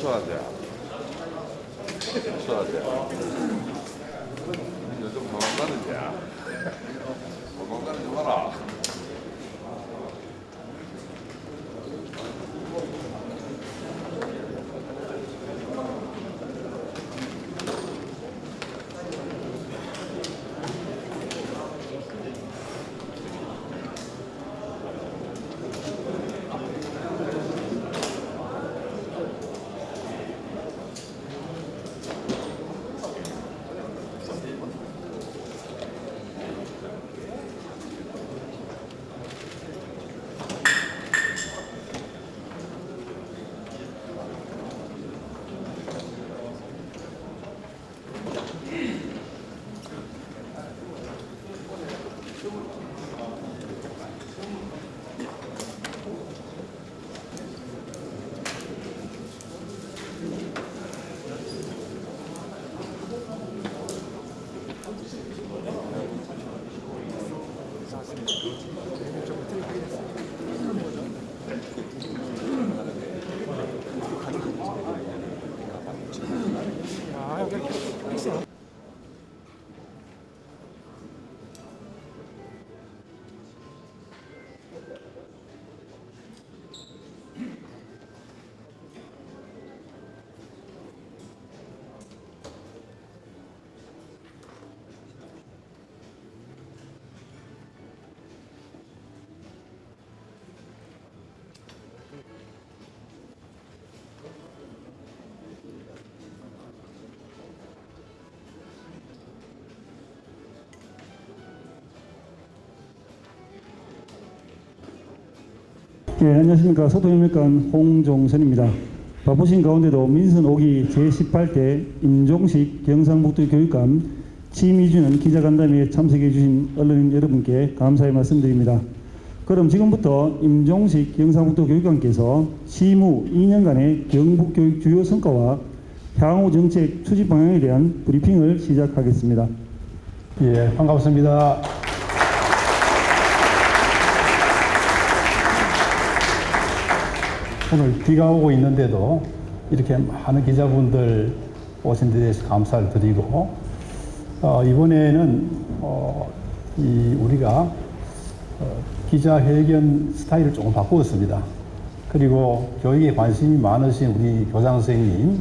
수아대. 요즘 도망가는데. 도망가는 거 봐라. 예, 안녕하십니까. 소통협력관 홍종선입니다. 바쁘신 가운데도 민선 5기 제18대 임종식 경상북도 교육감 취임 2주년 기자간담회에 참석해 주신 언론인 여러분께 감사의 말씀드립니다. 그럼 지금부터 임종식 경상북도 교육감께서 취임 후 2년간의 경북교육 주요 성과와 향후 정책 추진 방향에 대한 브리핑을 시작하겠습니다. 예, 반갑습니다. 오늘 비가 오고 있는데도 이렇게 많은 기자분들 오신 데 대해서 감사를 드리고, 이번에는 우리가 기자회견 스타일을 조금 바꾸었습니다. 그리고 교육에 관심이 많으신 우리 교장 선생님,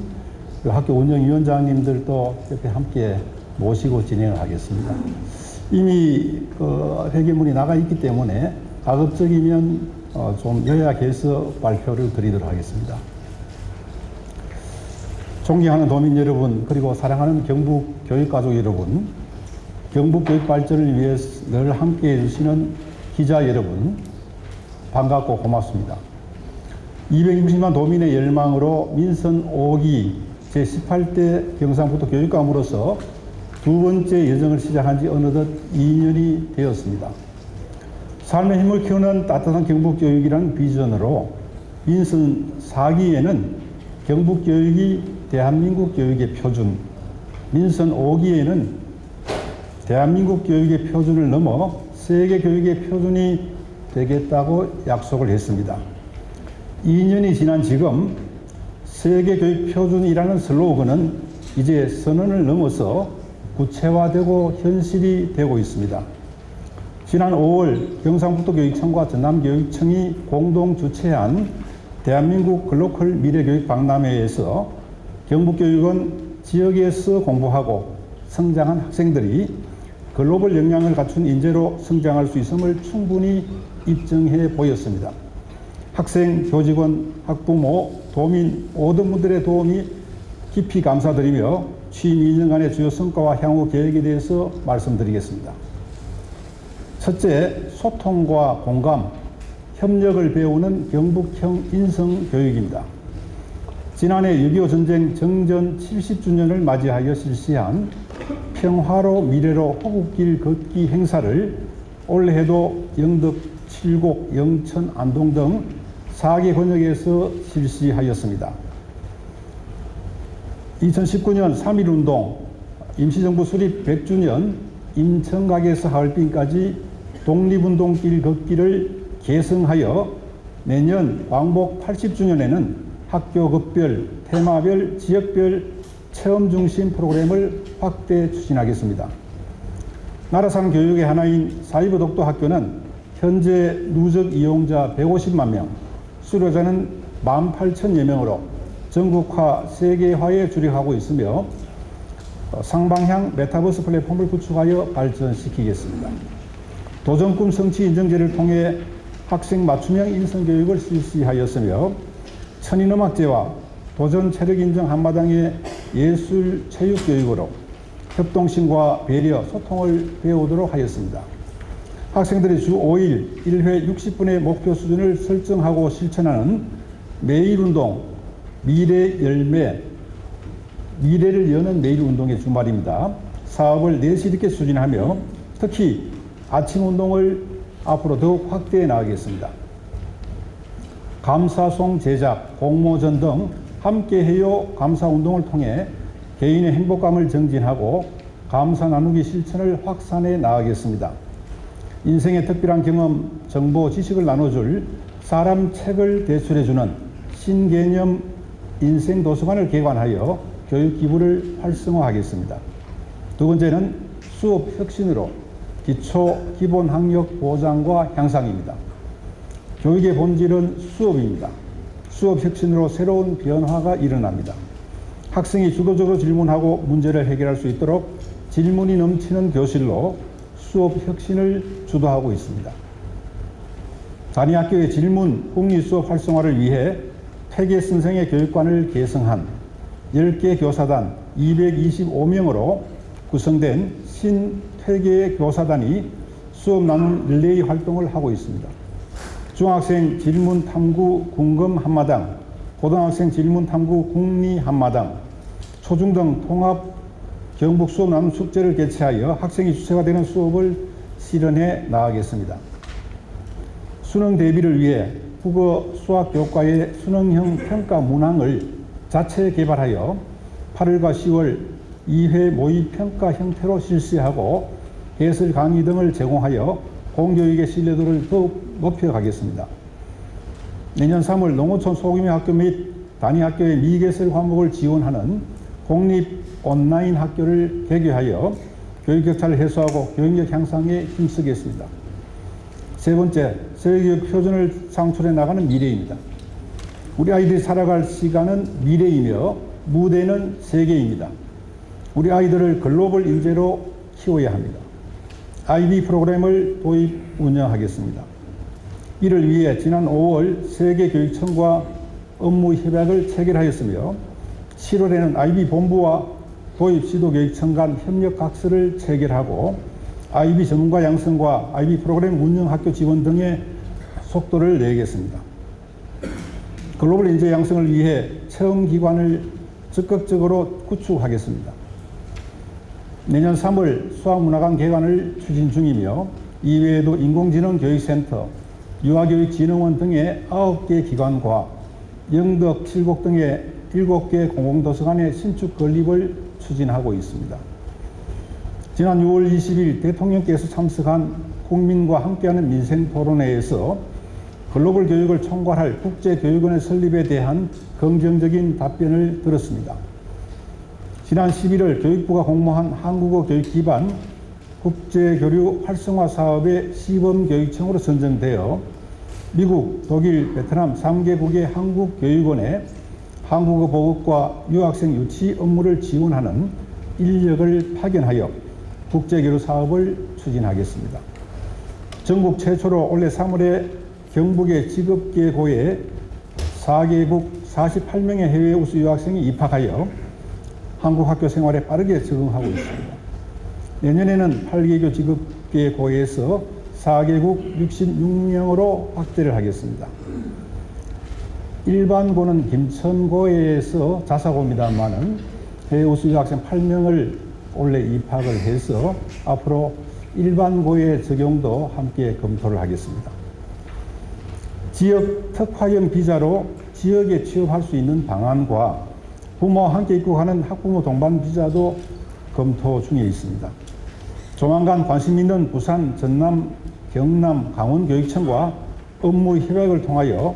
그리고 학교 운영위원장님들도 옆에 함께 모시고 진행을 하겠습니다. 이미 회계문이 나가 있기 때문에 가급적이면 좀 요약해서 발표를 드리도록 하겠습니다. 존경하는 도민 여러분, 그리고 사랑하는 경북 교육가족 여러분, 경북 교육 발전을 위해서 늘 함께 해주시는 기자 여러분, 반갑고 고맙습니다. 260만 도민의 열망으로 민선 5기 제18대 경상북도 교육감으로서 두 번째 여정을 시작한 지 어느덧 2년이 되었습니다. 삶의 힘을 키우는 따뜻한 경북교육이라는 비전으로 민선 4기에는 경북교육이 대한민국 교육의 표준, 민선 5기에는 대한민국 교육의 표준을 넘어 세계교육의 표준이 되겠다고 약속을 했습니다. 2년이 지난 지금 세계교육 표준이라는 슬로건은 이제 선언을 넘어서 구체화되고 현실이 되고 있습니다. 지난 5월 경상북도 교육청과 전남교육청이 공동 주최한 대한민국 글로컬 미래교육 박람회에서 경북교육은 지역에서 공부하고 성장한 학생들이 글로벌 역량을 갖춘 인재로 성장할 수 있음을 충분히 입증해 보였습니다. 학생, 교직원, 학부모, 도민 모든 분들의 도움이 깊이 감사드리며 취임 2년간의 주요 성과와 향후 계획에 대해서 말씀드리겠습니다. 첫째, 소통과 공감, 협력을 배우는 경북형 인성교육입니다. 지난해 6.25 전쟁 정전 70주년을 맞이하여 실시한 평화로 미래로 호국길 걷기 행사를 올해도 영덕, 칠곡, 영천, 안동 등 4개 권역에서 실시하였습니다. 2019년 3.1운동, 임시정부 수립 100주년, 임청각에서 하얼빈까지 독립운동길 걷기를 개성하여 내년 광복 80주년에는 학교 급별 테마별, 지역별 체험 중심 프로그램을 확대 추진하겠습니다. 나라상 교육의 하나인 사이버 독도 학교는 현재 누적 이용자 150만 명, 수료자는 18,000여 명으로 전국화, 세계화에 주력하고 있으며 상방향 메타버스 플랫폼을 구축하여 발전시키겠습니다. 도전꿈 성취 인증제를 통해 학생 맞춤형 인성교육을 실시하였으며 천인음악제와 도전 체력 인정 한마당의 예술 체육 교육으로 협동심과 배려, 소통을 배우도록 하였습니다. 학생들이 주 5일 1회 60분의 목표 수준을 설정하고 실천하는 매일 운동, 미래 열매, 미래를 여는 매일 운동의 주말입니다. 사업을 내실 있게 추진하며 특히 아침 운동을 앞으로 더욱 확대해 나가겠습니다. 감사송 제작, 공모전 등 함께해요 감사 운동을 통해 개인의 행복감을 증진하고 감사 나누기 실천을 확산해 나가겠습니다. 인생의 특별한 경험, 정보, 지식을 나눠줄 사람 책을 대출해주는 신개념 인생 도서관을 개관하여 교육 기부를 활성화하겠습니다. 두 번째는 수업 혁신으로 기초 기본 학력 보장과 향상입니다. 교육의 본질은 수업입니다. 수업 혁신으로 새로운 변화가 일어납니다. 학생이 주도적으로 질문하고 문제를 해결할 수 있도록 질문이 넘치는 교실로 수업 혁신을 주도하고 있습니다. 단위 학교의 질문, 국리 수업 활성화를 위해 퇴계 선생의 교육관을 개성한 10개 교사단 225명으로 구성된 신퇴계 교사단이 수업 나눔 릴레이 활동을 하고 있습니다. 중학생 질문 탐구 궁금 한마당, 고등학생 질문 탐구 국리 한마당, 초중등 통합 경북 수업 나눔 축제를 개최하여 학생이 주체가 되는 수업을 실현해 나가겠습니다. 수능 대비를 위해 국어 수학 교과의 수능형 평가 문항을 자체 개발하여 8월과 10월 2회 모의 평가 형태로 실시하고 해설 강의 등을 제공하여 공교육의 신뢰도를 더욱 높여가겠습니다. 내년 3월 농어촌 소규모 학교 및 단위 학교의 미개설 과목을 지원하는 공립 온라인 학교를 개교하여 교육 격차를 해소하고 교육력 향상에 힘쓰겠습니다. 세 번째, 세계교육 표준을 창출해 나가는 미래입니다. 우리 아이들이 살아갈 시간은 미래이며 무대는 세계입니다. 우리 아이들을 글로벌 인재로 키워야 합니다. IB 프로그램을 도입 운영하겠습니다. 이를 위해 지난 5월 세계교육청과 업무 협약을 체결하였으며 7월에는 IB 본부와 도입 지도교육청 간 협력 각서를 체결하고 IB 전문가 양성과 IB 프로그램 운영 학교 지원 등의 속도를 내겠습니다. 글로벌 인재 양성을 위해 체험기관을 적극적으로 구축하겠습니다. 내년 3월 수학문화관 개관을 추진 중이며 이외에도 인공지능교육센터, 유아교육진흥원 등의 9개 기관과 영덕, 칠곡 등의 7개 공공도서관의 신축 건립을 추진하고 있습니다. 지난 6월 20일 대통령께서 참석한 국민과 함께하는 민생토론회에서 글로벌 교육을 총괄할 국제교육원의 설립에 대한 긍정적인 답변을 들었습니다. 지난 11월 교육부가 공모한 한국어 교육 기반 국제교류 활성화 사업의 시범교육청으로 선정되어 미국, 독일, 베트남 3개국의 한국교육원에 한국어 보급과 유학생 유치 업무를 지원하는 인력을 파견하여 국제교류 사업을 추진하겠습니다. 전국 최초로 올해 3월에 경북의 직업계고에 4개국 48명의 해외 우수 유학생이 입학하여 한국 학교 생활에 빠르게 적응하고 있습니다. 내년에는 8개교 직업계고에서 4개국 66명으로 확대를 하겠습니다. 일반고는 김천고에서 자사고입니다만은 해외 우수 유학생 8명을 올해 입학을 해서 앞으로 일반고의 적용도 함께 검토를 하겠습니다. 지역 특화형 비자로 지역에 취업할 수 있는 방안과 부모와 함께 입국하는 학부모 동반 비자도 검토 중에 있습니다. 조만간 관심 있는 부산, 전남, 경남, 강원 교육청과 업무 협약을 통하여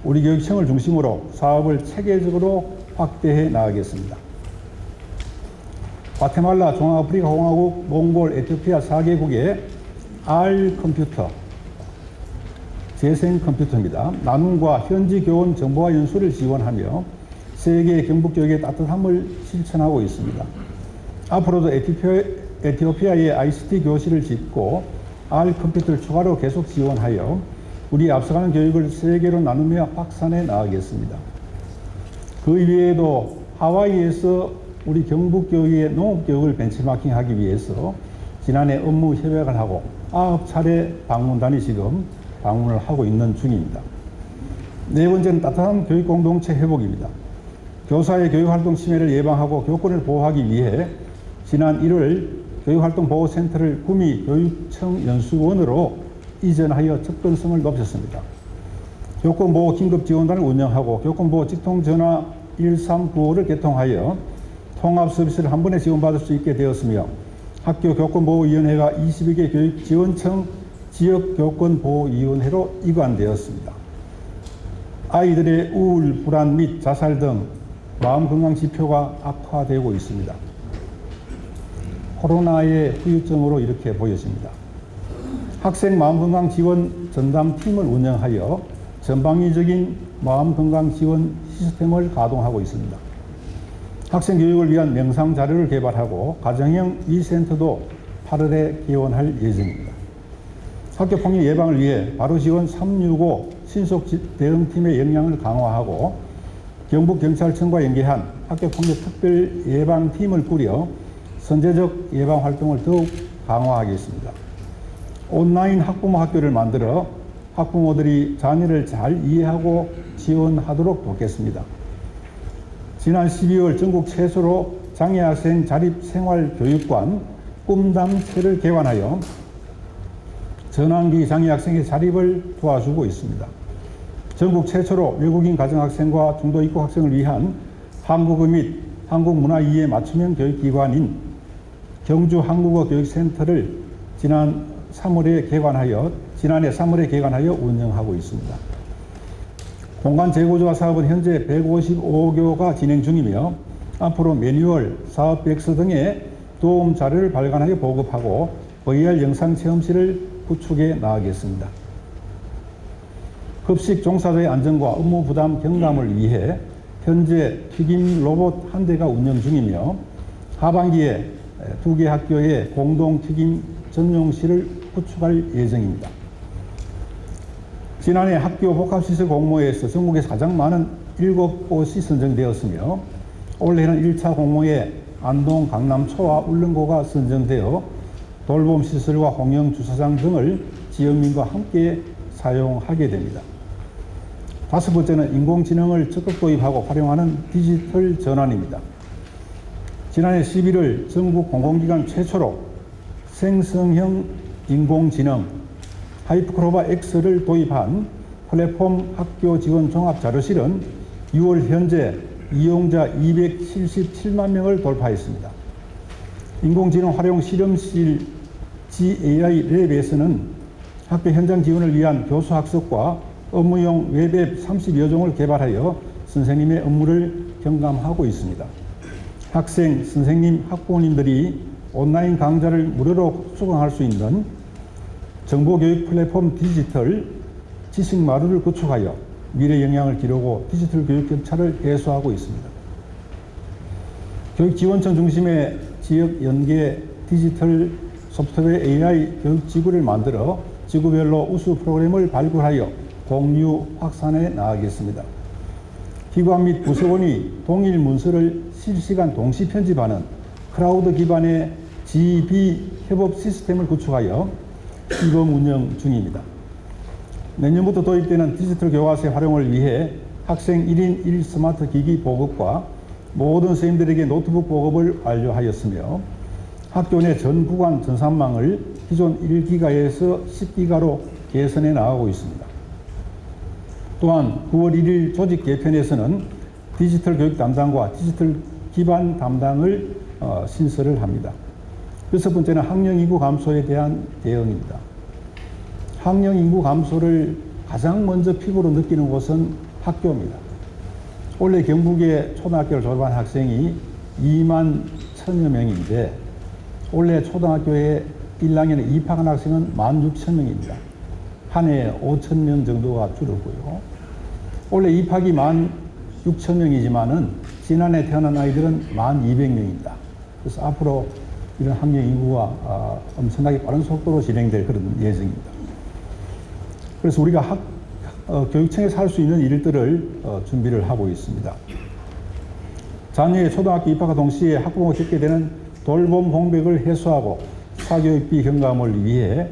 우리 교육청을 중심으로 사업을 체계적으로 확대해 나가겠습니다. 과테말라, 중앙아프리카 공화국, 몽골, 에티오피아 4개국의 R 컴퓨터, 재생 컴퓨터입니다. 나눔과 현지 교원 정보화 연수를 지원하며 세계 경북교육의 따뜻함을 실천하고 있습니다. 앞으로도 에티오피아의 ICT 교실을 짓고 R 컴퓨터를 추가로 계속 지원하여 우리 앞서가는 교육을 세계로 나누며 확산해 나가겠습니다. 그 이외에도 하와이에서 우리 경북교육의 농업교육을 벤치마킹하기 위해서 지난해 업무 협약을 하고 9차례 방문단이 지금 방문을 하고 있는 중입니다. 네 번째는 따뜻한 교육공동체 회복입니다. 교사의 교육활동 침해를 예방하고 교권을 보호하기 위해 지난 1월 교육활동보호센터를 구미교육청 연수원으로 이전하여 접근성을 높였습니다. 교권보호 긴급지원단을 운영하고 교권보호 직통전화 1395를 개통하여 통합 서비스를 한 번에 지원받을 수 있게 되었으며 학교 교권보호위원회가 22개 교육지원청 지역교권보호위원회로 이관되었습니다. 아이들의 우울, 불안 및 자살 등 마음건강 지표가 악화되고 있습니다. 코로나의 후유증으로 이렇게 보여집니다. 학생 마음건강 지원 전담팀을 운영하여 전방위적인 마음건강 지원 시스템을 가동하고 있습니다. 학생 교육을 위한 명상 자료를 개발하고 가정형 위센터도 8월에 개원할 예정입니다. 학교폭력 예방을 위해 바로 지원 365 신속 대응팀의 역량을 강화하고 경북경찰청과 연계한 학교폭력 특별 예방팀을 꾸려 선제적 예방 활동을 더욱 강화하겠습니다. 온라인 학부모 학교를 만들어 학부모들이 자녀를 잘 이해하고 지원하도록 돕겠습니다. 지난 12월 전국 최초로 장애학생 자립생활교육관 꿈담체를 개관하여 전환기 장애학생의 자립을 도와주고 있습니다. 전국 최초로 외국인 가정학생과 중도 입국 학생을 위한 한국어 및 한국 문화 이해 맞춤형 교육기관인 경주 한국어 교육센터를 지난해 3월에 개관하여 운영하고 있습니다. 공간 재고조화 사업은 현재 155교가 진행 중이며 앞으로 매뉴얼, 사업백서 등의 도움 자료를 발간하여 보급하고 VR 영상 체험실을 구축해 나가겠습니다. 급식 종사자의 안전과 업무 부담 경감을 위해 현재 튀김 로봇 한 대가 운영 중이며 하반기에 2개 학교에 공동 튀김 전용실을 구축할 예정입니다. 지난해 학교 복합시설 공모에서 전국에서 가장 많은 7곳이 선정되었으며 올해는 1차 공모에 안동, 강남초와 울릉고가 선정되어 돌봄시설과 공영주차장 등을 지역민과 함께 사용하게 됩니다. 5번째는 인공지능을 적극 도입하고 활용하는 디지털 전환입니다. 지난해 11월 전국 공공기관 최초로 생성형 인공지능 하이프크로바 X를 도입한 플랫폼 학교 지원 종합자료실은 6월 현재 이용자 277만 명을 돌파했습니다. 인공지능 활용 실험실 GAI 랩에서는 학교 현장 지원을 위한 교수 학습과 업무용 웹앱 30여 종을 개발하여 선생님의 업무를 경감하고 있습니다. 학생, 선생님, 학부모님들이 온라인 강좌를 무료로 수강할 수 있는 정보교육 플랫폼 디지털 지식마루를 구축하여 미래 역량을 기르고 디지털 교육 격차를 해소하고 있습니다. 교육지원청 중심의 지역 연계 디지털 소프트웨어 AI 교육지구를 만들어 지구별로 우수 프로그램을 발굴하여 공유 확산해 나가겠습니다. 기관 및 부서원이 동일 문서를 실시간 동시 편집하는 클라우드 기반의 GP 협업 시스템을 구축하여 시범 운영 중입니다. 내년부터 도입되는 디지털 교과서 활용을 위해 학생 1인 1 스마트 기기 보급과 모든 선생님들에게 노트북 보급을 완료하였으며 학교 내 전 구간 전산망을 기존 1기가에서 10기가로 개선해 나가고 있습니다. 또한 9월 1일 조직 개편에서는 디지털 교육 담당과 디지털 기반 담당을 신설을 합니다. 6번째는 학령 인구 감소에 대한 대응입니다. 학령 인구 감소를 가장 먼저 피부로 느끼는 곳은 학교입니다. 올해 경북의 초등학교를 졸업한 학생이 2만 1,000여 명인데 올해 초등학교에 1학년에 입학한 학생은 16,000명입니다. 한 해에 5,000명 정도가 줄었고요. 올해 입학이 16,000명이지만은 지난해 태어난 아이들은 1,200명입니다. 그래서 앞으로 이런 학령 인구가 엄청나게 빠른 속도로 진행될 그런 예정입니다. 그래서 우리가 교육청에서 할 수 있는 일들을 준비를 하고 있습니다. 자녀의 초등학교 입학과 동시에 학부모가 겪게 되는 돌봄 공백을 해소하고 사교육비 경감을 위해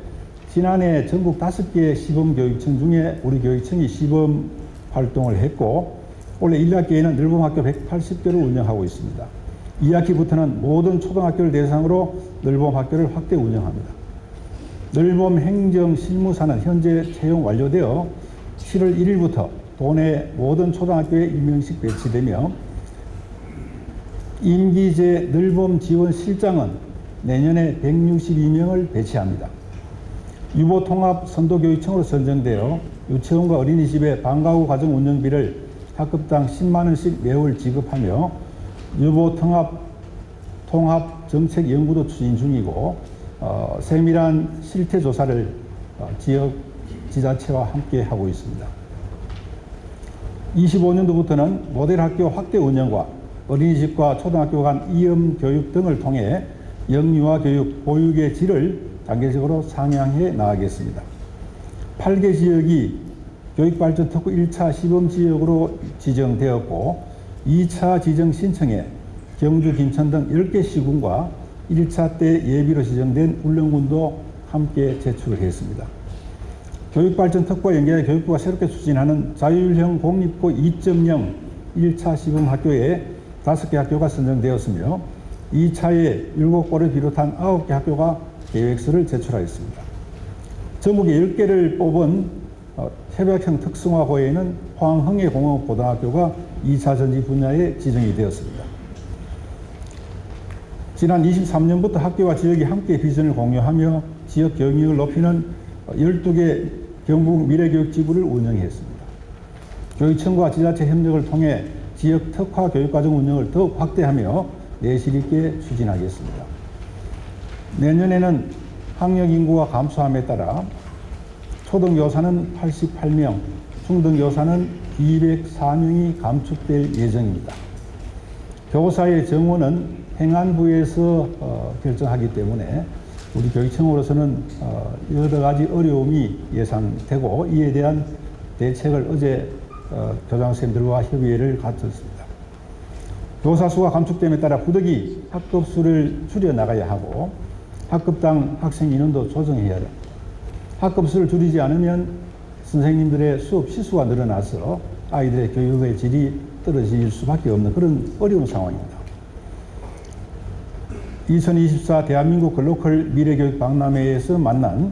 지난해 전국 5개의 시범교육청 중에 우리 교육청이 시범 활동을 했고 올해 1학기에는 늘봄학교 180개를 운영하고 있습니다. 2학기부터는 모든 초등학교를 대상으로 늘봄학교를 확대 운영합니다. 늘봄 행정 실무사는 현재 채용 완료되어 7월 1일부터 도내 모든 초등학교에 1명씩 배치되며 임기제 늘봄 지원 실장은 내년에 162명을 배치합니다. 유보통합 선도교육청으로 선정되어 유치원과 어린이집의 방과후 과정 운영비를 학급당 10만 원씩 매월 지급하며 유보통합 정책 연구도 추진 중이고 세밀한 실태 조사를 지역 지자체와 함께 하고 있습니다. 25년도부터는 모델 학교 확대 운영과 어린이집과 초등학교 간 이음 교육 등을 통해 영유아 교육, 보육의 질을 단계적으로 상향해 나가겠습니다. 8개 지역이 교육발전 특구 1차 시범지역으로 지정되었고 2차 지정 신청에 경주, 김천 등 10개 시군과 1차 때 예비로 지정된 울릉군도 함께 제출을 했습니다. 교육발전 특구와 연계해 교육부가 새롭게 추진하는 자율형 공립고 2.0 1차 시범학교에 5개 학교가 선정되었으며 2차에 7곳을 비롯한 9개 학교가 계획서를 제출하였습니다. 전국에 10개를 뽑은 협약형 특성화고에는 포항흥해공업고등학교가 2차 전지 분야에 지정이 되었습니다. 지난 23년부터 학교와 지역이 함께 비전을 공유하며 지역 경영을 높이는 12개 경북 미래교육지구를 운영했습니다. 교육청과 지자체 협력을 통해 지역 특화 교육과정 운영을 더욱 확대하며 내실 있게 추진하겠습니다. 내년에는 학령 인구가 감소함에 따라 초등교사는 88명, 중등교사는 204명이 감축될 예정입니다. 교사의 정원은 행안부에서 결정하기 때문에 우리 교육청으로서는 여러 가지 어려움이 예상되고 이에 대한 대책을 어제 교장선생님들과 협의회를 갖췄습니다. 교사 수가 감축됨에 따라 부득이 학급수를 줄여나가야 하고 학급당 학생 인원도 조정해야 합니다. 학급수를 줄이지 않으면 선생님들의 수업 시수가 늘어나서 아이들의 교육의 질이 떨어질 수밖에 없는 그런 어려운 상황입니다. 2024 대한민국 글로컬 미래교육 박람회에서 만난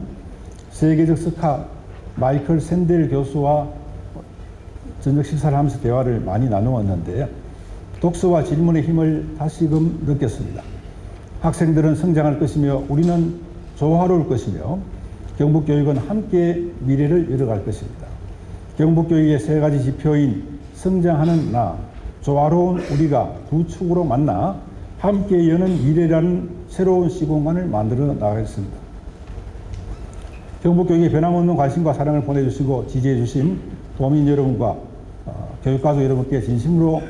세계적 스타 마이클 샌델 교수와 저녁 식사를 하면서 대화를 많이 나누었는데 독서와 질문의 힘을 다시금 느꼈습니다. 학생들은 성장할 것이며 우리는 조화로울 것이며 경북교육은 함께 미래를 열어갈 것입니다. 경북교육의 세 가지 지표인 성장하는 나, 조화로운 우리가 두 축으로 만나 함께 여는 미래라는 새로운 시공간을 만들어 나가겠습니다. 경북교육에 변함없는 관심과 사랑을 보내주시고 지지해주신 도민 여러분과 교육가족 여러분께 진심으로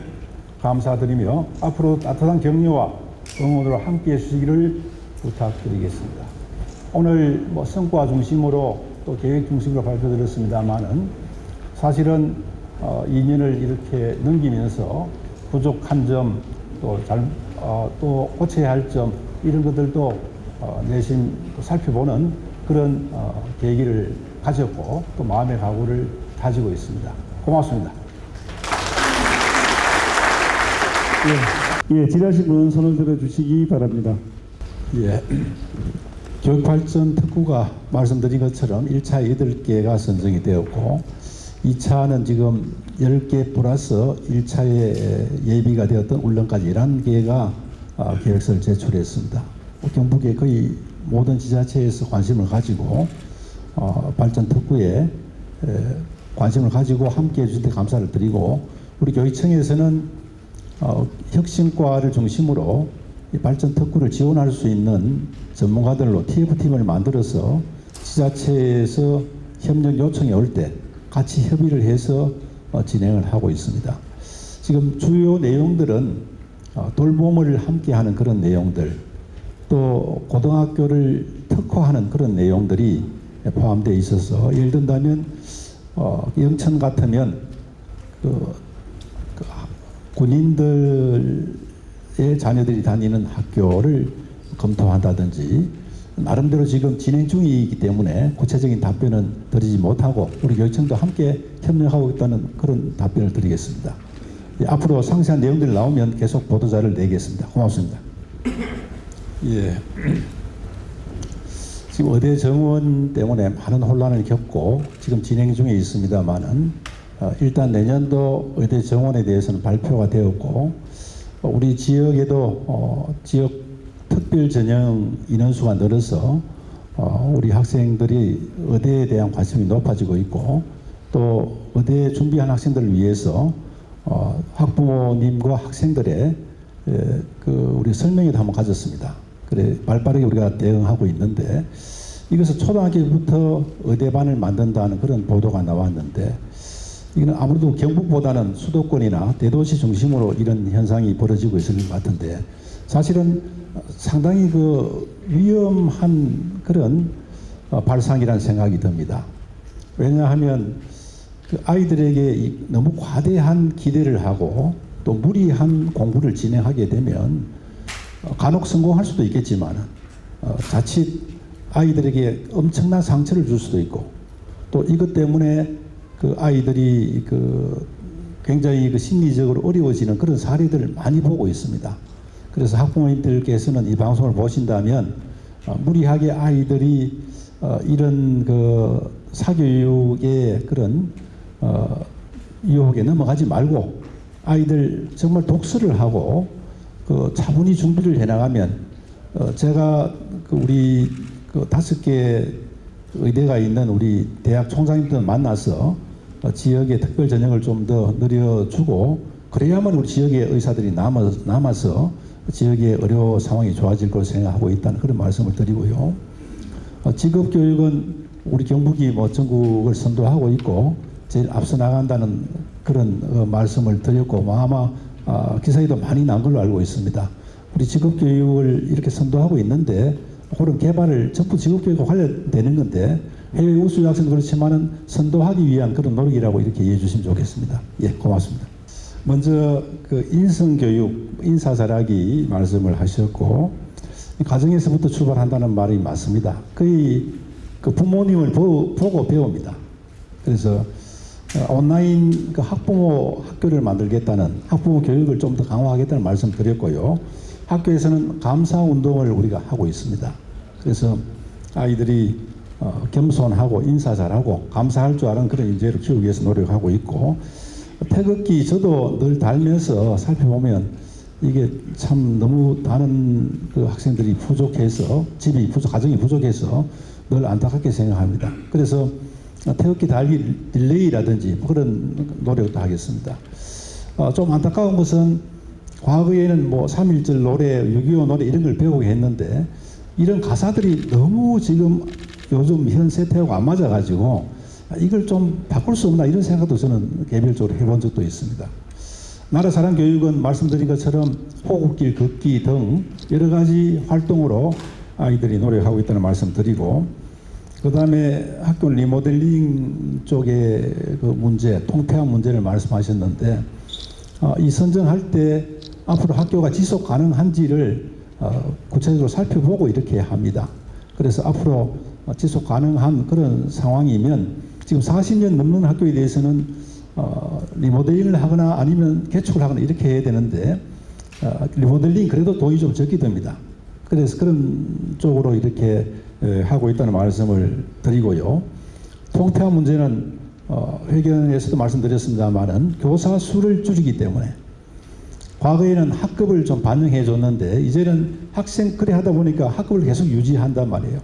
감사드리며 앞으로 따뜻한 격려와 응원으로 함께해 주시기를 부탁드리겠습니다. 오늘 성과 중심으로 또 계획 중심으로 발표드렸습니다만은 사실은 2년을 이렇게 넘기면서 부족한 점 또 고쳐야 할 점 이런 것들도 내심 살펴보는 그런 계기를 가졌고 또 마음의 각오를 다지고 있습니다. 고맙습니다. 예, 질의하실 분 손을 들어주시기 바랍니다. 예. 교육발전 특구가 말씀드린 것처럼 1차 8개가 선정이 되었고 2차는 지금 10개 플러스 1차에 예비가 되었던 울릉까지 11개가 계획서를 제출했습니다. 경북의 거의 모든 지자체에서 관심을 가지고 발전 특구에 관심을 가지고 함께해 주신 데 감사를 드리고 우리 교육청에서는 혁신과를 중심으로 이 발전 특구를 지원할 수 있는 전문가들로 TF팀을 만들어서 지자체에서 협력 요청이 올 때 같이 협의를 해서 진행을 하고 있습니다. 지금 주요 내용들은 돌봄을 함께하는 그런 내용들, 또 고등학교를 특화하는 그런 내용들이 포함되어 있어서, 예를 든다면 영천 같으면 군인들의 자녀들이 다니는 학교를 검토한다든지, 나름대로 지금 진행 중이기 때문에 구체적인 답변은 드리지 못하고 우리 교육청도 함께 협력하고 있다는 그런 답변을 드리겠습니다. 앞으로 상세한 내용들이 나오면 계속 보도자를 내겠습니다. 고맙습니다. 예. 지금 의대 정원 때문에 많은 혼란을 겪고 지금 진행 중에 있습니다만은 일단 내년도 의대 정원에 대해서는 발표가 되었고, 우리 지역에도 지역 특별 전형 인원수가 늘어서 우리 학생들이 의대에 대한 관심이 높아지고 있고, 또 의대 준비한 학생들을 위해서 학부모님과 학생들의 우리 설명회도 한번 가졌습니다. 그래 발빠르게 우리가 대응하고 있는데, 이것은 초등학교부터 의대반을 만든다는 그런 보도가 나왔는데, 이거는 아무래도 경북보다는 수도권이나 대도시 중심으로 이런 현상이 벌어지고 있을 것 같은데, 사실은 상당히 위험한 그런 발상이라는 생각이 듭니다. 왜냐하면 아이들에게 너무 과대한 기대를 하고 또 무리한 공부를 진행하게 되면 간혹 성공할 수도 있겠지만 자칫 아이들에게 엄청난 상처를 줄 수도 있고, 또 이것 때문에 아이들이 굉장히 심리적으로 어려워지는 그런 사례들을 많이 보고 있습니다. 그래서 학부모님들께서는 이 방송을 보신다면 무리하게 아이들이 이런 사교육의 그런 유혹에 넘어가지 말고, 아이들 정말 독서를 하고 차분히 준비를 해나가면, 제가 우리 5개 의대가 있는 우리 대학 총장님들 만나서 지역의 특별 전형을 좀 더 늘려주고, 그래야만 우리 지역의 의사들이 남아서 지역의 의료 상황이 좋아질 것으로 생각하고 있다는 그런 말씀을 드리고요. 직업교육은 우리 경북이 전국을 선도하고 있고 제일 앞서 나간다는 그런 말씀을 드렸고, 아마 기사에도 많이 난 걸로 알고 있습니다. 우리 직업교육을 이렇게 선도하고 있는데, 그런 개발을 전부 직업교육과 관련되는 건데, 해외 우수 학생도 그렇지만은 선도하기 위한 그런 노력이라고 이렇게 이해해 주시면 좋겠습니다. 예, 고맙습니다. 먼저 인성교육, 인사 잘하기 말씀을 하셨고, 가정에서부터 출발한다는 말이 맞습니다. 거의 부모님을 보고 배웁니다. 그래서 온라인 학부모 학교를 만들겠다는, 학부모 교육을 좀 더 강화하겠다는 말씀 드렸고요. 학교에서는 감사 운동을 우리가 하고 있습니다. 그래서 아이들이 겸손하고 인사 잘하고 감사할 줄 아는 그런 인재를 키우기 위해서 노력하고 있고, 태극기 저도 늘 달면서 살펴보면 이게 참 너무 다른 학생들이 부족해서, 가정이 부족해서 늘 안타깝게 생각합니다. 그래서 태극기 달기 릴레이라든지 그런 노력도 하겠습니다. 좀 안타까운 것은 과거에는 3.1절 노래, 6.25 노래 이런 걸 배우게 했는데, 이런 가사들이 너무 지금 요즘 현 세태하고 안 맞아가지고 이걸 좀 바꿀 수 없나 이런 생각도 저는 개별적으로 해본 적도 있습니다. 나라 사랑 교육은 말씀드린 것처럼 호국길, 걷기 등 여러 가지 활동으로 아이들이 노력하고 있다는 말씀 드리고, 그 다음에 학교 리모델링 쪽의 문제, 통폐합 문제를 말씀하셨는데, 이 선정할 때 앞으로 학교가 지속 가능한지를 구체적으로 살펴보고 이렇게 합니다. 그래서 앞으로 지속 가능한 그런 상황이면, 지금 40년 넘는 학교에 대해서는 리모델링을 하거나 아니면 개축을 하거나 이렇게 해야 되는데, 리모델링 그래도 돈이 좀 적게 듭니다. 그래서 그런 쪽으로 이렇게 하고 있다는 말씀을 드리고요. 통폐합 문제는 회견에서도 말씀드렸습니다만은 교사 수를 줄이기 때문에, 과거에는 학급을 좀 반영해 줬는데 이제는 학생 그래 하다 보니까 학급을 계속 유지한단 말이에요.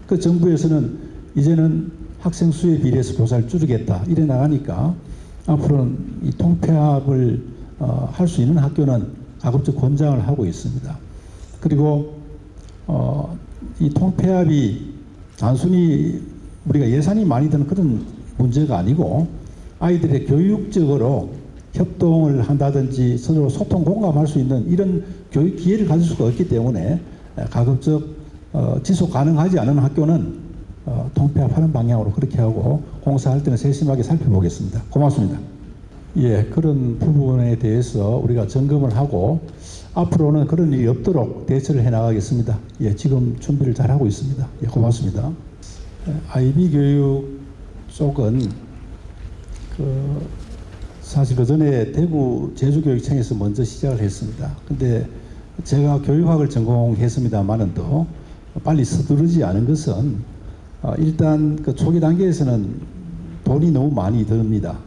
그 정부에서는 이제는 학생 수에 비례해서 교사를 줄이겠다 이래 나가니까 앞으로는 이 통폐합을 할 수 있는 학교는 가급적 권장을 하고 있습니다. 그리고 이 통폐합이 단순히 우리가 예산이 많이 드는 그런 문제가 아니고 아이들의 교육적으로 협동을 한다든지 서로 소통 공감할 수 있는 이런 교육 기회를 가질 수가 없기 때문에 가급적 지속 가능하지 않은 학교는 통폐합하는 방향으로 그렇게 하고 공사할 때는 세심하게 살펴보겠습니다. 고맙습니다. 예, 그런 부분에 대해서 우리가 점검을 하고 앞으로는 그런 일이 없도록 대처를 해 나가겠습니다. 예, 지금 준비를 잘 하고 있습니다. 예, 고맙습니다. IB 교육 쪽은 사실 그 전에 대구 제주교육청에서 먼저 시작을 했습니다. 근데 제가 교육학을 전공했습니다만은 또 빨리 서두르지 않은 것은 일단 그 초기 단계에서는 돈이 너무 많이 듭니다.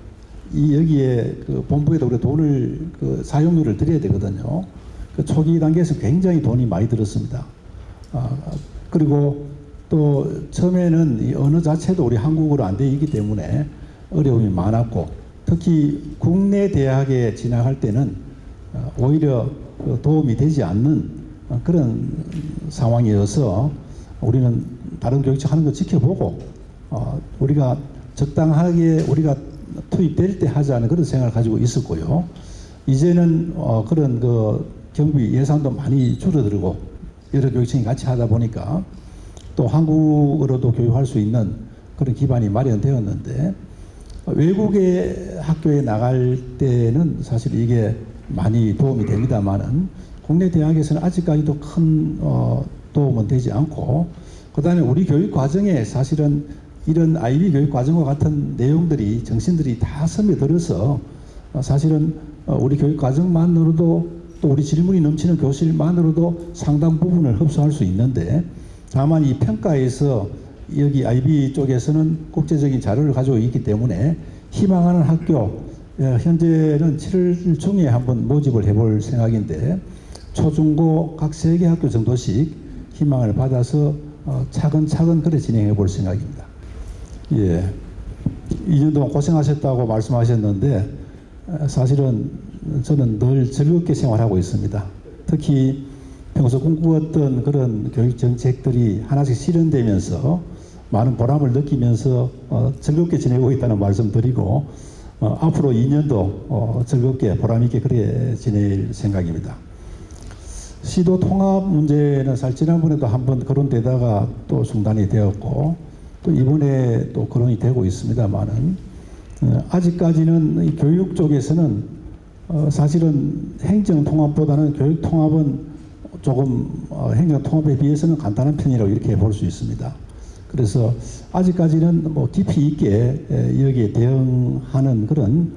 여기에 그 본부에도 우리가 돈을 사용료를 드려야 되거든요. 그 초기 단계에서 굉장히 돈이 많이 들었습니다. 그리고 또 처음에는 이 언어 자체도 우리 한국어로 안 되어 있기 때문에 어려움이 많았고 특히 국내 대학에 진학할 때는 오히려 도움이 되지 않는 그런 상황이어서 우리는 다른 교육청 하는 거 지켜보고 우리가 적당하게 우리가 투입될 때 하자는 그런 생각을 가지고 있었고요. 이제는 그런 경비 예산도 많이 줄어들고 여러 교육청이 같이 하다 보니까 또 한국어로도 교육할 수 있는 그런 기반이 마련되었는데 외국의 학교에 나갈 때는 사실 이게 많이 도움이 됩니다만은 국내 대학에서는 아직까지도 큰 도움은 되지 않고 그다음에 우리 교육 과정에 사실은 이런 IB 교육 과정과 같은 내용들이 정신들이 다 스며들어서 사실은 우리 교육 과정만으로도 또 우리 질문이 넘치는 교실만으로도 상당 부분을 흡수할 수 있는데 다만 이 평가에서 여기 IB 쪽에서는 국제적인 자료를 가지고 있기 때문에 희망하는 학교 현재는 7월 중에 한번 모집을 해볼 생각인데 초중고 각 3개 학교 정도씩 희망을 받아서 차근차근 그래 진행해 볼 생각입니다. 예, 2년 동안 고생하셨다고 말씀하셨는데 사실은 저는 늘 즐겁게 생활하고 있습니다. 특히 평소 꿈꾸었던 그런 교육 정책들이 하나씩 실현되면서 많은 보람을 느끼면서 즐겁게 지내고 있다는 말씀 드리고 앞으로 2년도 즐겁게 보람있게 그래 지낼 생각입니다. 시도 통합 문제는 사실 지난번에도 한번 거론되다가 또 중단이 되었고 또 이번에 또 거론이 되고 있습니다만은 아직까지는 이 교육 쪽에서는 사실은 행정 통합보다는 교육 통합은 조금 행정 통합에 비해서는 간단한 편이라고 이렇게 볼 수 있습니다. 그래서 아직까지는 뭐 깊이 있게 여기에 대응하는 그런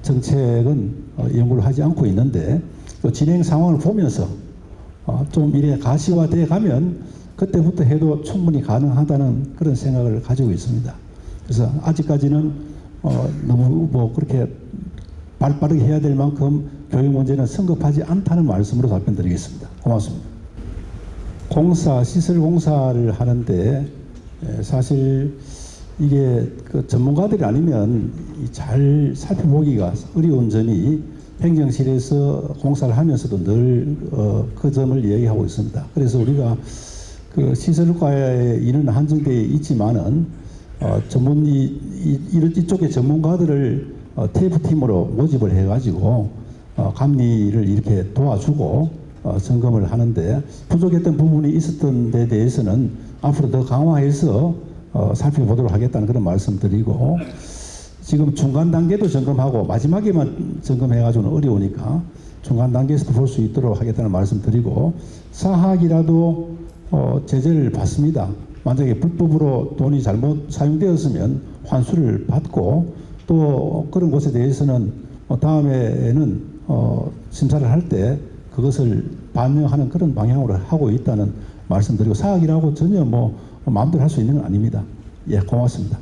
정책은 연구를 하지 않고 있는데 또 진행 상황을 보면서 좀 이래 가시화돼 가면 그때부터 해도 충분히 가능하다는 그런 생각을 가지고 있습니다. 그래서 아직까지는 너무 뭐 그렇게 발빠르게 해야 될 만큼 교육 문제는 성급하지 않다는 말씀으로 답변드리겠습니다. 고맙습니다. 시설 공사를 하는데 사실 이게 그 전문가들이 아니면 잘 살펴보기가 어려운 점이 행정실에서 공사를 하면서도 늘 그 점을 이야기하고 있습니다. 그래서 우리가 그 시설과에 인원 한정되어 있지만은 이쪽의 전문가들을 TF팀으로 모집을 해가지고 감리를 이렇게 도와주고 점검을 하는데 부족했던 부분이 있었던 데 대해서는 앞으로 더 강화해서 살펴보도록 하겠다는 그런 말씀드리고 지금 중간 단계도 점검하고 마지막에만 점검해가지고는 어려우니까 중간 단계에서도 볼 수 있도록 하겠다는 말씀드리고 사학이라도 제재를 받습니다. 만약에 불법으로 돈이 잘못 사용되었으면 환수를 받고 또 그런 것에 대해서는 다음에는 심사를 할 때 그것을 반영하는 그런 방향으로 하고 있다는 말씀드리고 사학이라고 전혀 뭐 마음대로 할 수 있는 건 아닙니다. 예, 고맙습니다.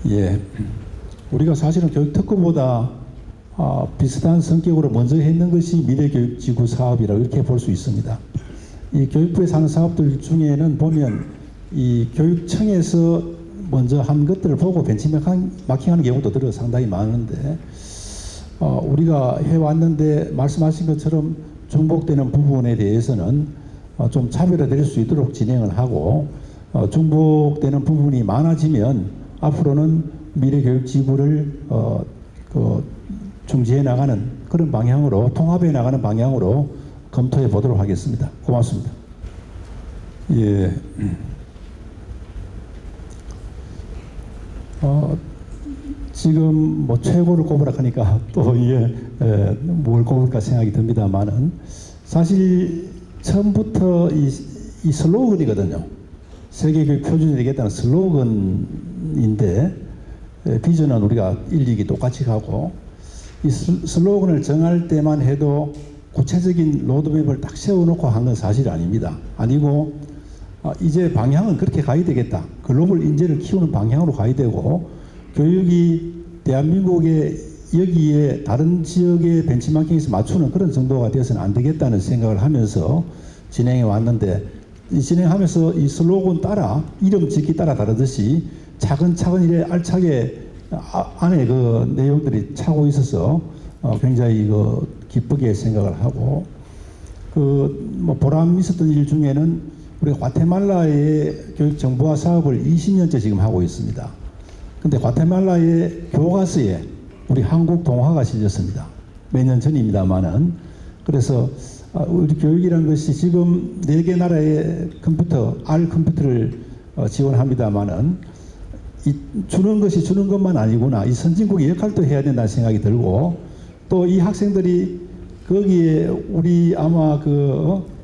예, 우리가 사실은 교육특구보다 비슷한 성격으로 먼저 했는 것이 미래교육지구 사업이라고 이렇게 볼 수 있습니다. 이 교육부에서 하는 사업들 중에는 보면 이 교육청에서 먼저 한 것들을 보고 벤치마킹하는 경우도 들어 상당히 많은데 우리가 해왔는데 말씀하신 것처럼 중복되는 부분에 대해서는 좀 차별화될 수 있도록 진행을 하고 중복되는 부분이 많아지면 앞으로는 미래교육지구를 중지해 나가는 그런 방향으로 통합해 나가는 방향으로 검토해 보도록 하겠습니다. 고맙습니다. 예. 지금 뭐 최고를 꼽으라 하니까 또 이게 뭘 꼽을까 생각이 듭니다만은 사실 처음부터 이 슬로건이거든요. 세계교육 표준이 되겠다는 슬로건인데 비전은 우리가 1, 2기 똑같이 가고 이 슬로건을 정할 때만 해도 구체적인 로드맵을 딱 세워놓고 한 건 사실 아닙니다. 아니고 이제 방향은 그렇게 가야 되겠다. 글로벌 인재를 키우는 방향으로 가야 되고 교육이 대한민국의 여기에 다른 지역의 벤치마킹에서 맞추는 그런 정도가 되어서는 안 되겠다는 생각을 하면서 진행해 왔는데 이 진행하면서 이 슬로건 따라 이름 짓기 따라 다르듯이 차근차근 이래 알차게 안에 그 내용들이 차고 있어서 굉장히 기쁘게 생각을 하고 뭐 보람 있었던 일 중에는 우리 과테말라의 교육 정보화 사업을 20년째 지금 하고 있습니다. 근데 과테말라의 교과서에 우리 한국 동화가 실렸습니다. 몇 년 전입니다만은. 그래서 우리 교육이라는 것이 지금 4개 나라의 컴퓨터, R 컴퓨터를 지원합니다만은 주는 것이 주는 것만 아니구나. 이 선진국의 역할도 해야 된다는 생각이 들고 또 이 학생들이 거기에 우리 아마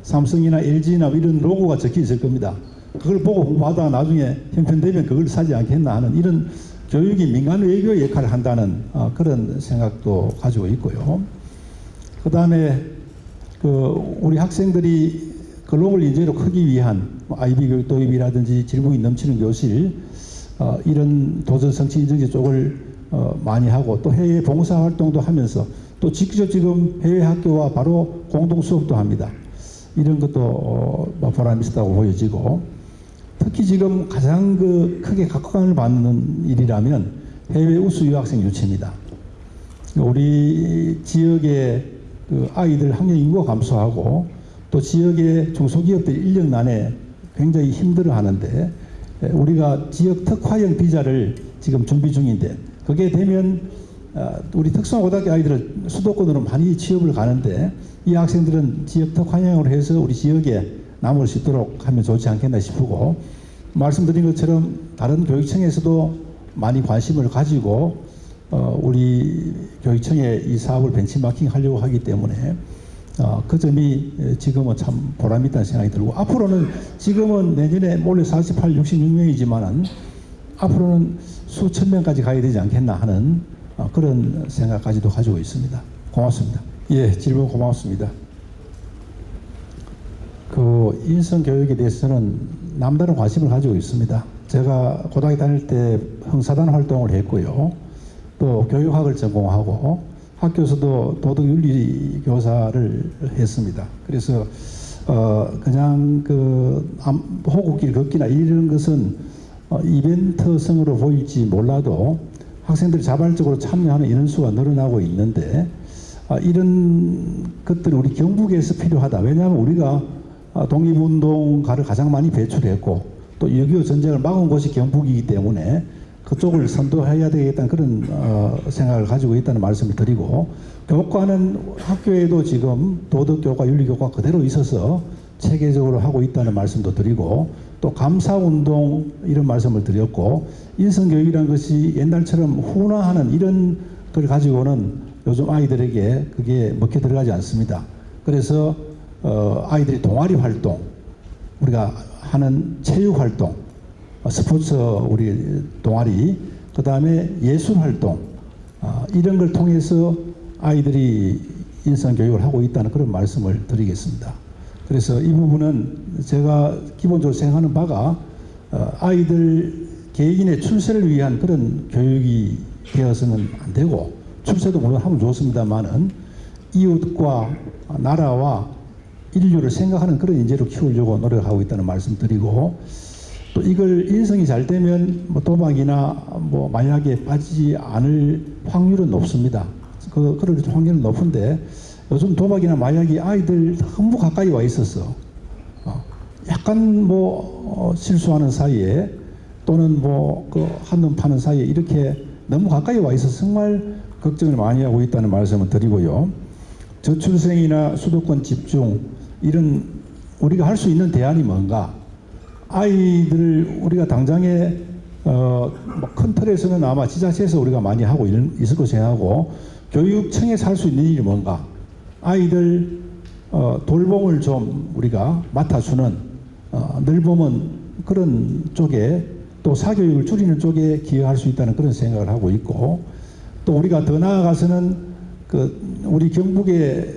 삼성이나 LG나 이런 로고가 적혀 있을 겁니다. 그걸 보고 공부하다가 나중에 형편되면 그걸 사지 않겠나 하는 이런 교육이 민간 외교의 역할을 한다는 그런 생각도 가지고 있고요. 그 다음에 우리 학생들이 글로벌 인재로 크기 위한 IB 교육 도입이라든지 질문이 넘치는 교실 이런 도전 성취 인증제 쪽을 많이 하고 또 해외 봉사 활동도 하면서 또 직접 지금 해외 학교와 바로 공동 수업도 합니다. 이런 것도 보람 있었다고 보여지고 특히 지금 가장 크게 각광을 받는 일이라면 해외 우수 유학생 유치입니다. 우리 지역의 아이들 학령 인구가 감소하고 또 지역의 중소기업들이 인력난에 굉장히 힘들어하는데 우리가 지역 특화형 비자를 지금 준비 중인데 그게 되면 우리 특성고등학교 아이들은 수도권으로 많이 취업을 가는데 이 학생들은 지역 특화형으로 해서 우리 지역에 남을 수 있도록 하면 좋지 않겠나 싶고 말씀드린 것처럼 다른 교육청에서도 많이 관심을 가지고 우리 교육청에 이 사업을 벤치마킹 하려고 하기 때문에 그 점이 지금은 참 보람있다는 생각이 들고 앞으로는 지금은 내년에 몰래 48, 66명이지만은 앞으로는 수천 명까지 가야 되지 않겠나 하는 그런 생각까지도 가지고 있습니다. 고맙습니다. 예, 질문 고맙습니다. 인성 교육에 대해서는 남다른 관심을 가지고 있습니다. 제가 고등학교 다닐 때 흥사단 활동을 했고요. 또 교육학을 전공하고 학교에서도 도덕윤리 교사를 했습니다. 그래서 그냥 호국길 걷기나 이런 것은 이벤트성으로 보일지 몰라도 학생들이 자발적으로 참여하는 인원수가 늘어나고 있는데 이런 것들이 우리 경북에서 필요하다. 왜냐하면 우리가 독립운동가를 가장 많이 배출했고 또 6.25 전쟁을 막은 곳이 경북이기 때문에 그쪽을 선도해야 되겠다는 그런 생각을 가지고 있다는 말씀을 드리고 교과는 학교에도 지금 도덕교과, 윤리교과 그대로 있어서 체계적으로 하고 있다는 말씀도 드리고 또 감사운동 이런 말씀을 드렸고 인성교육이라는 것이 옛날처럼 훈화하는 이런 걸 가지고는 요즘 아이들에게 그게 먹혀 들어가지 않습니다. 그래서 아이들이 동아리 활동, 우리가 하는 체육 활동, 스포츠 우리 동아리, 그 다음에 예술 활동 이런 걸 통해서 아이들이 인성교육을 하고 있다는 그런 말씀을 드리겠습니다. 그래서 이 부분은 제가 기본적으로 생각하는 바가 아이들 개인의 출세를 위한 그런 교육이 되어서는 안 되고 출세도 물론 하면 좋습니다만은 이웃과 나라와 인류를 생각하는 그런 인재로 키우려고 노력하고 있다는 말씀 드리고 또 이걸 인성이 잘 되면 뭐 도박이나 뭐 마약에 빠지지 않을 확률은 높습니다. 그럴 확률은 높은데 요즘 도박이나 마약이 아이들 너무 가까이 와 있어서 약간 뭐 실수하는 사이에 또는 뭐 그 한눈 파는 사이에 이렇게 너무 가까이 와 있어서 정말 걱정을 많이 하고 있다는 말씀을 드리고요. 저출생이나 수도권 집중 이런 우리가 할 수 있는 대안이 뭔가? 아이들을 우리가 당장에 큰 틀에서는 아마 지자체에서 우리가 많이 하고 있을 거 생각하고 교육청에서 할 수 있는 일이 뭔가? 아이들 돌봄을 좀 우리가 맡아주는 늘보면 그런 쪽에 또 사교육을 줄이는 쪽에 기여할 수 있다는 그런 생각을 하고 있고 또 우리가 더 나아가서는 우리 경북의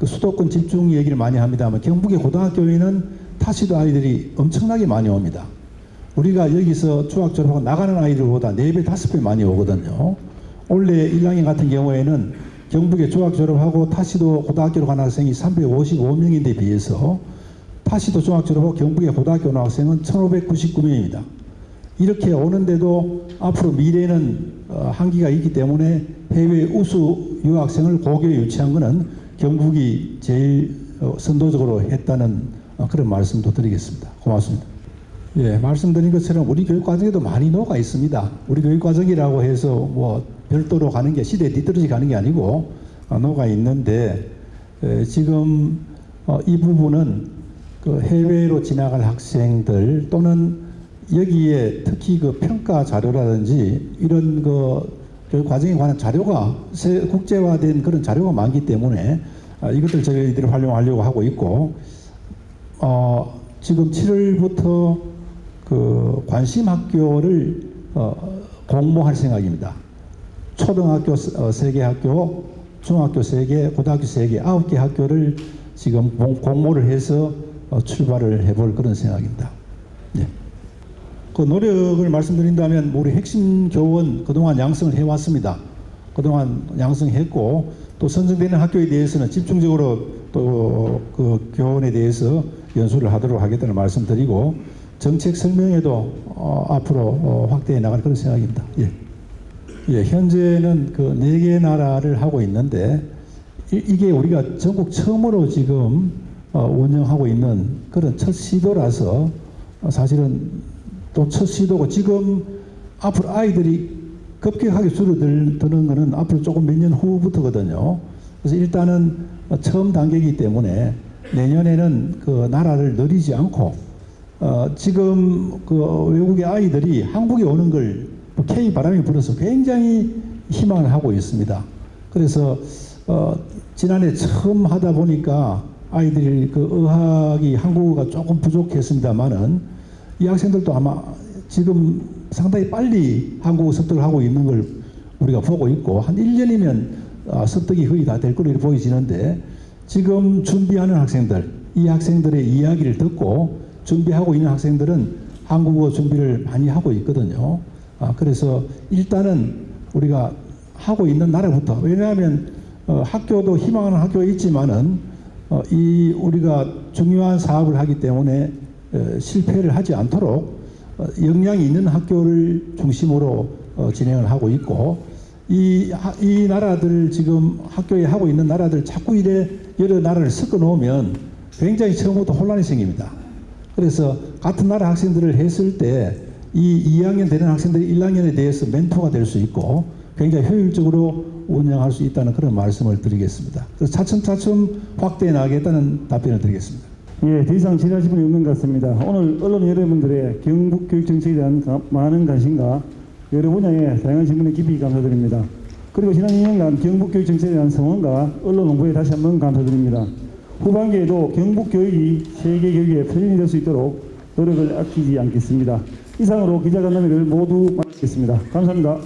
수도권 집중 얘기를 많이 합니다만 경북의 고등학교에는 타시도 아이들이 엄청나게 많이 옵니다. 우리가 여기서 중학 졸업하고 나가는 아이들보다 4배, 5배 많이 오거든요. 올해 1학년 같은 경우에는 경북에 중학 졸업하고 타시도 고등학교로 가는 학생이 355명인데 비해서 타시도 중학 졸업하고 경북의 고등학교 오는 학생은 1599명입니다. 이렇게 오는데도 앞으로 미래는 한계가 있기 때문에 해외 우수 유학생을 고교에 유치한 것은 경북이 제일 선도적으로 했다는 그런 말씀도 드리겠습니다. 고맙습니다. 예, 말씀드린 것처럼 우리 교육과정에도 많이 녹아 있습니다. 우리 교육과정이라고 해서 뭐 별도로 가는 게 시대에 뒤떨어지 가는 게 아니고 녹아 있는데 지금 이 부분은 해외로 지나갈 학생들 또는 여기에 특히 평가 자료라든지 이런 교육 과정에 관한 자료가 국제화된 그런 자료가 많기 때문에 이것들 저희들이 활용하려고 하고 있고 지금 7월부터 관심 학교를 공모할 생각입니다. 초등학교 3개 학교, 중학교 3개, 고등학교 3개, 9개 학교를 지금 공모를 해서 출발을 해볼 그런 생각입니다. 네. 그 노력을 말씀드린다면 우리 핵심 교원 그동안 양성을 해왔습니다. 그동안 양성했고 또 선정되는 학교에 대해서는 집중적으로 또 그 교원에 대해서 연수를 하도록 하겠다는 말씀드리고 정책 설명에도 앞으로 확대해 나갈 그런 생각입니다. 예. 예, 현재는 4개 나라를 하고 있는데 이게 우리가 전국 처음으로 지금 운영하고 있는 그런 첫 시도라서 사실은 또 첫 시도고 지금 앞으로 아이들이 급격하게 줄어드는 것은 앞으로 조금 몇 년 후부터거든요. 그래서 일단은 처음 단계이기 때문에 내년에는 나라를 늘리지 않고 지금 외국의 아이들이 한국에 오는 걸 K 바람이 불어서 굉장히 희망을 하고 있습니다. 그래서 지난해 처음 하다 보니까 아이들이 의학이 한국어가 조금 부족했습니다만은 이 학생들도 아마 지금 상당히 빨리 한국어 습득을 하고 있는 걸 우리가 보고 있고 한 1년이면 습득이 거의 다 될 걸로 보여지는데 지금 준비하는 학생들, 이 학생들의 이야기를 듣고 준비하고 있는 학생들은 한국어 준비를 많이 하고 있거든요. 그래서 일단은 우리가 하고 있는 나라부터 왜냐하면 학교도 희망하는 학교가 있지만은 우리가 중요한 사업을 하기 때문에 실패를 하지 않도록 역량이 있는 학교를 중심으로 진행을 하고 있고 이 나라들 지금 학교에 하고 있는 나라들 자꾸 이래 여러 나라를 섞어 놓으면 굉장히 처음부터 혼란이 생깁니다. 그래서 같은 나라 학생들을 했을 때 이 2학년 되는 학생들이 1학년에 대해서 멘토가 될 수 있고 굉장히 효율적으로 운영할 수 있다는 그런 말씀을 드리겠습니다. 그래서 차츰차츰 확대해 나가겠다는 답변을 드리겠습니다. 예, 더 이상 질의하실 분이 없는 것 같습니다. 오늘 언론 여러분들의 경북 교육 정책에 대한 많은 관심과 여러 분야의 다양한 질문에 깊이 감사드립니다. 그리고 지난 2년간 경북 교육 정책에 대한 성원과 언론 홍보에 다시 한번 감사드립니다. 후반기에도 경북 교육이 세계 교육의 표준이 될 수 있도록 노력을 아끼지 않겠습니다. 이상으로 기자간담회를 모두 마치겠습니다. 감사합니다.